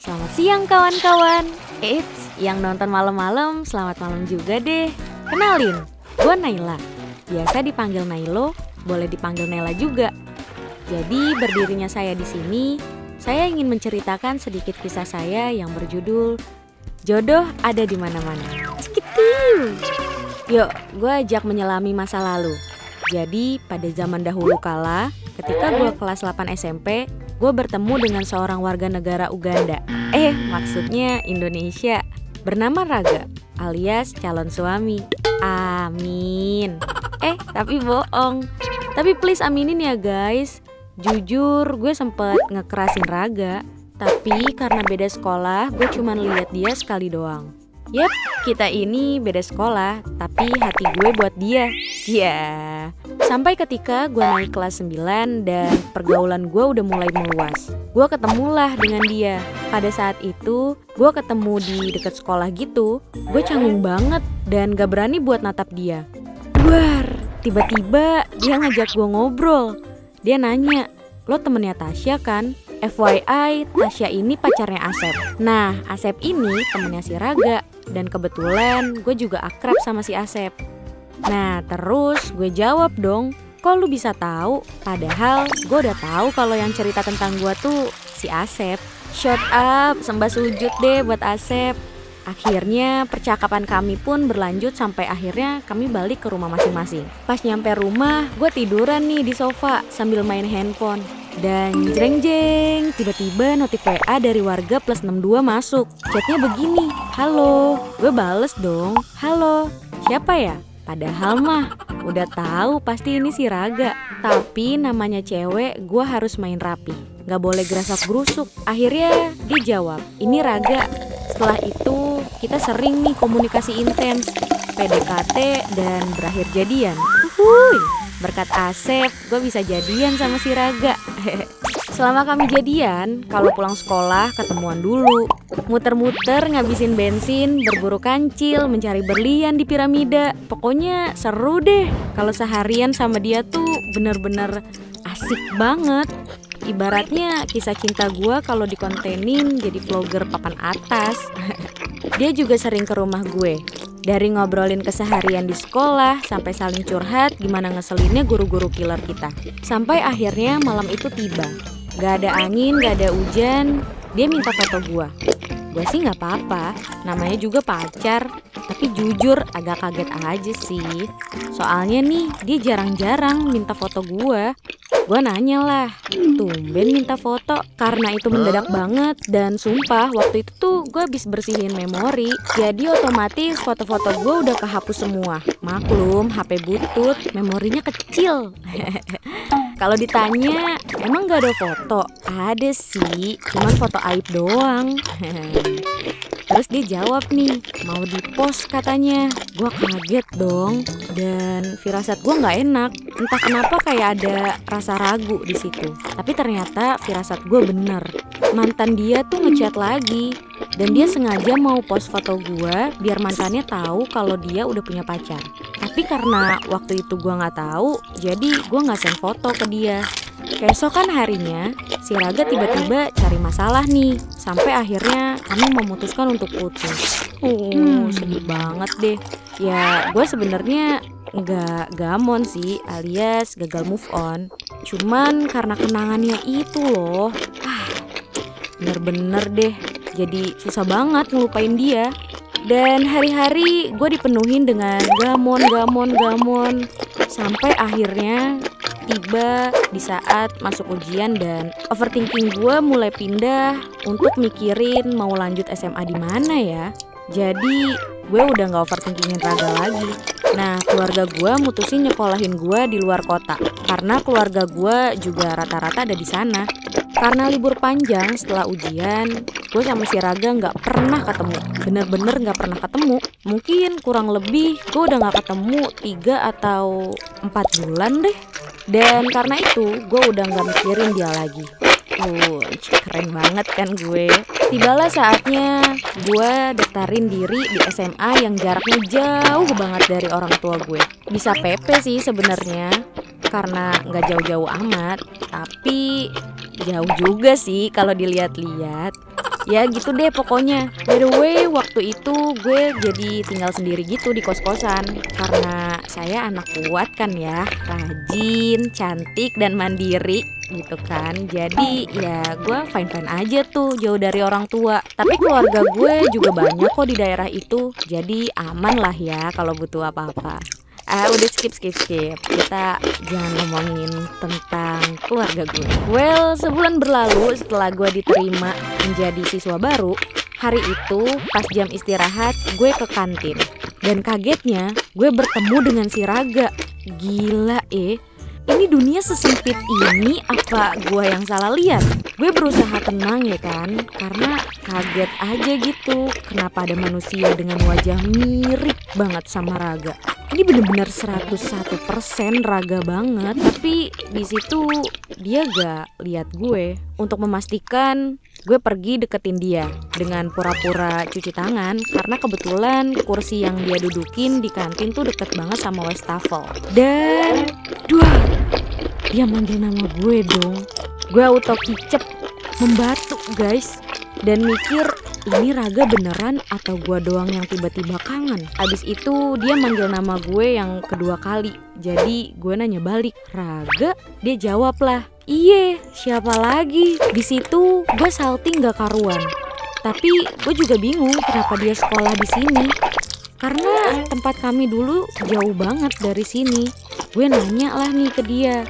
Selamat siang kawan-kawan. Eits, yang nonton malam-malam selamat malam juga deh. Kenalin, gue Naila. Biasa dipanggil Nailo, boleh dipanggil Naila juga. Jadi berdirinya saya di sini, saya ingin menceritakan sedikit kisah saya yang berjudul Jodoh Ada di Mana-Mana. Cikitiu. Yuk, gue ajak menyelami masa lalu. Jadi pada zaman dahulu kala, ketika gue kelas 8 SMP, gue bertemu dengan seorang warga negara Uganda. Maksudnya Indonesia. Bernama Raga, alias calon suami. Amin. Tapi bohong. Tapi please aminin ya guys. Jujur gue sempet ngekerasin Raga. Tapi karena beda sekolah, gue cuma lihat dia sekali doang. Yap, kita ini beda sekolah, tapi hati gue buat dia. Sampai ketika gue naik kelas 9 dan pergaulan gue udah mulai meluas. Gue ketemulah dengan dia. Pada saat itu, gue ketemu di dekat sekolah gitu. Gue canggung banget dan gak berani buat natap dia. Tiba-tiba dia ngajak gue ngobrol. Dia nanya, "Lo temennya Tasya kan?" FYI, Tasya ini pacarnya Asep. Nah, Asep ini temennya si Raga. Dan kebetulan gue juga akrab sama si Asep. Nah, terus gue jawab dong, "Kok lu bisa tahu?" Padahal gue udah tahu kalau yang cerita tentang gue tuh si Asep. Shut up, sembah sujud deh buat Asep. Akhirnya percakapan kami pun berlanjut sampai akhirnya kami balik ke rumah masing-masing. Pas nyampe rumah, gue tiduran nih di sofa sambil main handphone. Dan jreng-jeng, tiba-tiba notif WA dari warga plus 62 masuk. Chatnya begini, "Halo." Gue bales dong, "Halo, siapa ya?" Padahal mah udah tahu pasti ini si Raga. Tapi namanya cewek, gue harus main rapi, gak boleh gerasak-gerusuk. Akhirnya dia jawab, "Ini Raga." Setelah itu kita sering nih komunikasi intens, PDKT dan berakhir jadian. Berkat Asep, gue bisa jadian sama si Raga. Selama kami jadian, kalau pulang sekolah ketemuan dulu. Muter-muter ngabisin bensin, berburu kancil, mencari berlian di piramida. Pokoknya seru deh. Kalau seharian sama dia tuh bener-bener asik banget. Ibaratnya kisah cinta gue kalau dikontenin jadi vlogger papan atas. Dia juga sering ke rumah gue. Dari ngobrolin keseharian di sekolah sampai saling curhat gimana ngeselinnya guru-guru killer kita. Sampai akhirnya malam itu tiba. Gak ada angin, gak ada hujan. Dia minta foto gue. Gue sih gak apa-apa, namanya juga pacar. Tapi jujur agak kaget aja sih. Soalnya nih dia jarang-jarang minta foto gue. Gue nanya lah, "Tumben minta foto?" Karena itu mendadak banget. Dan sumpah waktu itu tuh gue habis bersihin memori. Jadi otomatis foto-foto gue udah kehapus semua. Maklum HP butut, memorinya kecil. Kalau ditanya, emang gak ada foto? Ada sih, cuman foto aib doang. Terus dia jawab nih, mau di-post katanya. Gue kaget dong, dan firasat gue gak enak. Entah kenapa kayak ada rasa ragu di situ. Tapi ternyata firasat gue bener. Mantan dia tuh ngechat lagi. Dan dia sengaja mau post foto gue biar mantannya tahu kalau dia udah punya pacar. Tapi karena waktu itu gue gak tahu, jadi gue gak send foto ke dia. Keesokan harinya, si Raga tiba-tiba cari masalah nih. Sampai akhirnya kami memutuskan untuk putus. Sedih banget deh. Ya gue sebenarnya nggak gamon sih, alias gagal move on. Cuman karena kenangannya itu loh, bener-bener deh. Jadi susah banget ngelupain dia. Dan hari-hari gue dipenuhin dengan gamon. Sampai akhirnya tiba di saat masuk ujian dan overthinking gue mulai pindah untuk mikirin mau lanjut SMA di mana ya. Jadi gue udah gak overthinkingin Raga lagi. Nah, keluarga gue mutusin nyekolahin gue di luar kota karena keluarga gue juga rata-rata ada di sana. Karena libur panjang setelah ujian, gue sama si Raga gak pernah ketemu. Bener-bener gak pernah ketemu. Mungkin kurang lebih gue udah gak ketemu 3 atau 4 bulan deh. Dan karena itu gue udah gak mikirin dia lagi. Keren banget kan gue. Tibalah saatnya gue daftarin diri di SMA yang jaraknya jauh banget dari orang tua gue. Bisa PP sih sebenarnya, karena gak jauh-jauh amat. Tapi jauh juga sih kalau dilihat-lihat. Ya gitu deh pokoknya. By the way, waktu itu gue jadi tinggal sendiri gitu di kos-kosan. Karena saya anak kuat kan ya, rajin, cantik, dan mandiri gitu kan. Jadi ya gue fine-fine aja tuh jauh dari orang tua. Tapi keluarga gue juga banyak kok di daerah itu. Jadi aman lah ya kalau butuh apa-apa. Udah skip. Kita jangan ngomongin tentang keluarga gue. Well, sebulan berlalu setelah gue diterima menjadi siswa baru. Hari itu pas jam istirahat gue ke kantin. Dan kagetnya gue bertemu dengan si Raga. Gila ini dunia sesempit ini apa gue yang salah lihat? Gue berusaha tenang ya kan, karena kaget aja gitu. Kenapa ada manusia dengan wajah mirip banget sama Raga? Ini bener-bener 101% Raga banget. Tapi di situ dia gak lihat gue. Untuk memastikan, gue pergi deketin dia dengan pura-pura cuci tangan. Karena kebetulan kursi yang dia dudukin di kantin tuh deket banget sama wastafel. Dan dia manggil nama gue dong. Gue auto kicep, membatu guys. Dan mikir ini Raga beneran atau gue doang yang tiba-tiba kangen. Abis itu dia manggil nama gue yang kedua kali. Jadi gue nanya balik, Raga? Dia jawab lah, iye, siapa lagi? Di situ gue salting gak karuan. Tapi gue juga bingung kenapa dia sekolah di sini. Karena tempat kami dulu jauh banget dari sini. Gue nanya lah nih ke dia,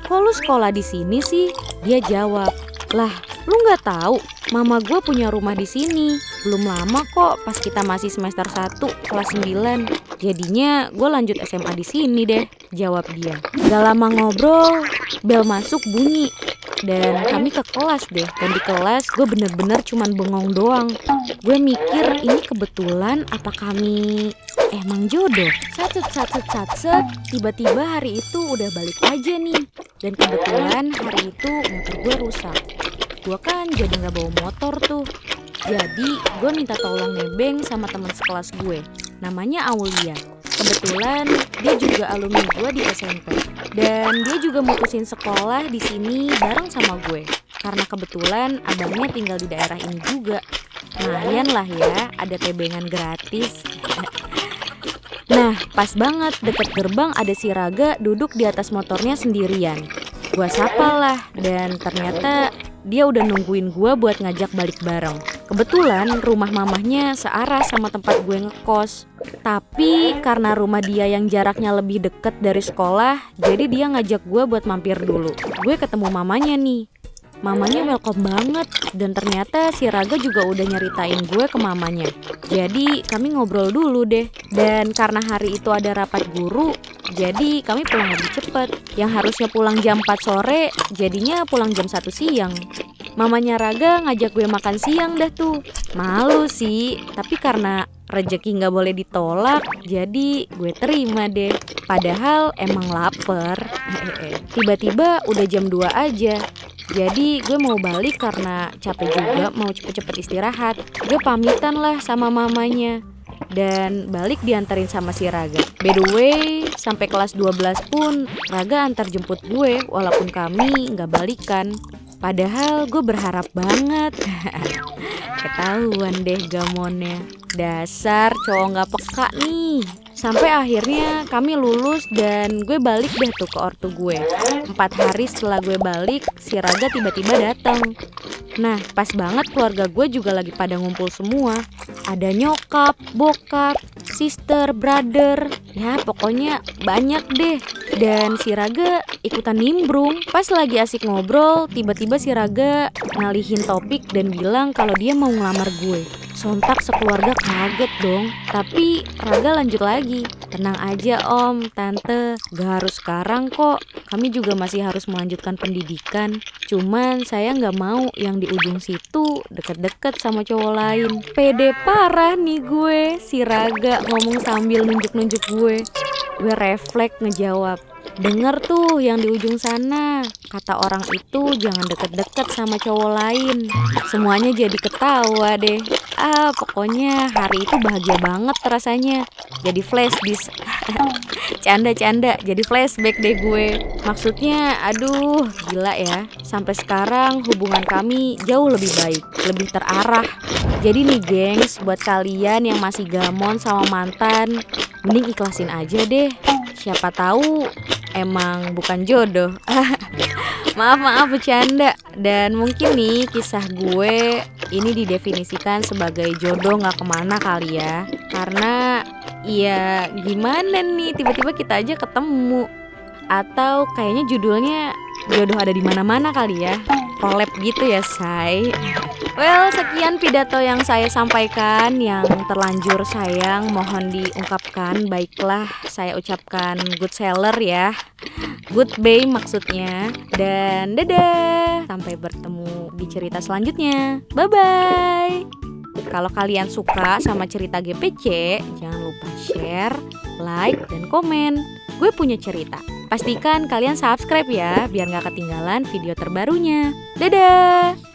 kok lu sekolah di sini sih? Dia jawab, lah lu nggak tahu? Mama gue punya rumah di sini. Belum lama kok, pas kita masih semester 1 kelas 9. Jadinya gue lanjut SMA di sini deh, jawab dia. Gak lama ngobrol, bel masuk bunyi. Dan kami ke kelas deh. Dan di kelas gue bener-bener cuman bengong doang. Gue mikir ini kebetulan apa kami emang jodoh. Satset. Tiba-tiba hari itu udah balik aja nih. Dan kebetulan hari itu motor gue rusak. Gue kan jadi gak bawa motor tuh. Jadi gue minta tolong nebeng sama teman sekelas gue. Namanya Aulia. Kebetulan dia juga alumni gue di SMP. Dan dia juga mutusin sekolah di sini bareng sama gue. Karena kebetulan abangnya tinggal di daerah ini juga. Lumayan lah ya, ada tebengan gratis. Nah, pas banget deket gerbang ada si Raga duduk di atas motornya sendirian. Gua sapa lah, dan ternyata dia udah nungguin gua buat ngajak balik bareng. Kebetulan rumah mamahnya searah sama tempat gue ngekos. Tapi karena rumah dia yang jaraknya lebih deket dari sekolah, jadi dia ngajak gue buat mampir dulu. Gue ketemu mamanya nih. Mamanya welcome banget, dan ternyata si Raga juga udah nyeritain gue ke mamanya. Jadi kami ngobrol dulu deh. Dan karena hari itu ada rapat guru, jadi kami pulang lebih cepet. Yang harusnya pulang jam 4 sore, jadinya pulang jam 1 siang. Mamanya Raga ngajak gue makan siang dah tuh. Malu sih, tapi karena rezeki gak boleh ditolak, jadi gue terima deh. Padahal emang lapar. Tiba-tiba udah jam 2 aja. Jadi gue mau balik karena capek juga, mau cepet-cepet istirahat. Gue pamitan lah sama mamanya. Dan balik diantarin sama si Raga. By the way, sampai kelas 12 pun Raga antar jemput gue, walaupun kami gak balikan. Padahal gue berharap banget. Ketahuan deh gamonnya. Dasar cowok gak peka nih. Sampai akhirnya kami lulus dan gue balik deh tuh ke ortu gue. 4 hari setelah gue balik, si Raga tiba-tiba datang. Nah, pas banget keluarga gue juga lagi pada ngumpul semua. Ada nyokap, bokap, sister, brother. Ya pokoknya banyak deh. Dan si Raga ikutan nimbrung. Pas lagi asik ngobrol, tiba-tiba si Raga ngalihin topik dan bilang kalau dia mau ngelamar gue. Sontak sekeluarga kaget dong. Tapi Raga lanjut lagi. Tenang aja om, tante, gak harus sekarang kok. Kami juga masih harus melanjutkan pendidikan. Cuman saya gak mau yang di ujung situ deket-deket sama cowok lain. Pede parah nih gue. Si Raga ngomong sambil nunjuk-nunjuk gue. Gue refleks ngejawab, denger tuh yang di ujung sana. Kata orang itu jangan deket-deket sama cowok lain. Semuanya jadi ketawa deh. Pokoknya hari itu bahagia banget rasanya. Jadi flashdisk. Canda, jadi flashback deh gue. Maksudnya, aduh, gila ya. Sampai sekarang hubungan kami jauh lebih baik, lebih terarah. Jadi nih gengs, buat kalian yang masih gamon sama mantan, mending ikhlasin aja deh. Siapa tahu emang bukan jodoh. Maaf bercanda. Dan mungkin nih kisah gue ini didefinisikan sebagai jodoh gak kemana kali ya. Karena ya gimana nih, tiba-tiba kita aja ketemu. Atau kayaknya judulnya jodoh ada di mana-mana kali ya. Collab gitu ya, say. Well, sekian pidato yang saya sampaikan. Yang terlanjur sayang mohon diungkapkan. Baiklah, saya ucapkan good seller ya. Goodbye maksudnya. Dan dadah. Sampai bertemu di cerita selanjutnya. Bye-bye. Kalau kalian suka sama cerita GPC, jangan lupa share, like, dan komen. Gue punya cerita. Pastikan kalian subscribe ya, biar gak ketinggalan video terbarunya. Dadah!